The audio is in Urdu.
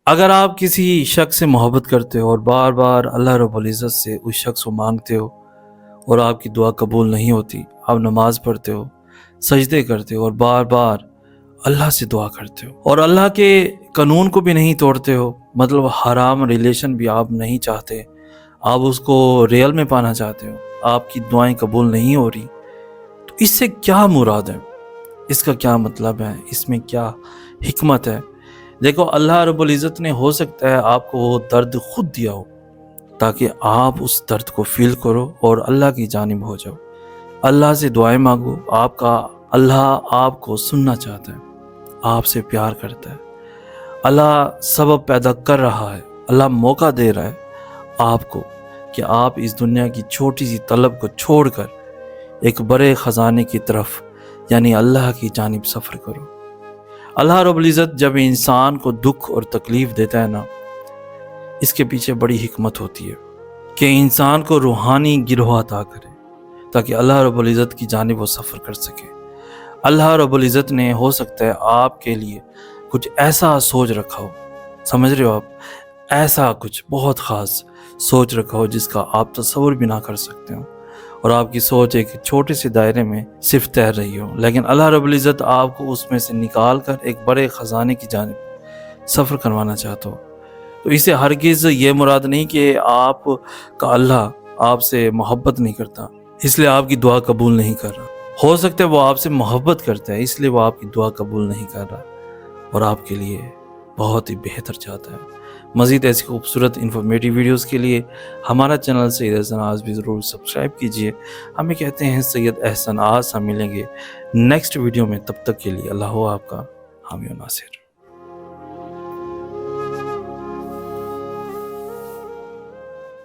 اگر آپ کسی شخص سے محبت کرتے ہو اور بار بار اللہ رب العزت سے اس شخص کو مانگتے ہو اور آپ کی دعا قبول نہیں ہوتی، آپ نماز پڑھتے ہو، سجدے کرتے ہو اور بار بار اللہ سے دعا کرتے ہو اور اللہ کے قانون کو بھی نہیں توڑتے ہو، مطلب حرام ریلیشن بھی آپ نہیں چاہتے، آپ اس کو ریئل میں پانا چاہتے ہو، آپ کی دعائیں قبول نہیں ہو رہی، تو اس سے کیا مراد ہے؟ اس کا کیا مطلب ہے؟ اس میں کیا حکمت ہے؟ دیکھو، اللہ رب العزت نے ہو سکتا ہے آپ کو وہ درد خود دیا ہو تاکہ آپ اس درد کو فیل کرو اور اللہ کی جانب ہو جاؤ، اللہ سے دعائیں مانگو۔ اللہ آپ کو سننا چاہتا ہے، آپ سے پیار کرتا ہے، اللہ سبب پیدا کر رہا ہے، اللہ موقع دے رہا ہے آپ کو کہ آپ اس دنیا کی چھوٹی سی طلب کو چھوڑ کر ایک بڑے خزانے کی طرف یعنی اللہ کی جانب سفر کرو۔ اللہ رب العزت جب انسان کو دکھ اور تکلیف دیتا ہے نا، اس کے پیچھے بڑی حکمت ہوتی ہے کہ انسان کو روحانی گروہ عطا کرے تاکہ اللہ رب العزت کی جانب وہ سفر کر سکے۔ اللہ رب العزت نے ہو سکتا ہے آپ کے لیے کچھ ایسا سوچ رکھا ہو، سمجھ رہے ہو آپ، ایسا کچھ بہت خاص سوچ رکھا ہو جس کا آپ تصور بھی نہ کر سکتے ہو، اور آپ کی سوچ ایک چھوٹے سے دائرے میں صرف تیر رہی ہو، لیکن اللہ رب العزت آپ کو اس میں سے نکال کر ایک بڑے خزانے کی جانب سفر کروانا چاہتا ہو۔ تو اسے ہرگز یہ مراد نہیں کہ آپ کا اللہ آپ سے محبت نہیں کرتا اس لیے آپ کی دعا قبول نہیں کر رہا۔ ہو سکتا ہے وہ آپ سے محبت کرتا ہے اس لیے وہ آپ کی دعا قبول نہیں کر رہا اور آپ کے لیے بہت ہی بہتر چاہتا ہے۔ مزید ایسی خوبصورت انفارمیٹیو ویڈیوز کے لیے ہمارا چینل سید احسن آج بھی ضرور سبسکرائب کیجیے۔ ہمیں کہتے ہیں سید احسن آج، ہم ملیں گے نیکسٹ ویڈیو میں، تب تک کے لیے اللہ ہو آپ کا حامی و ناصر۔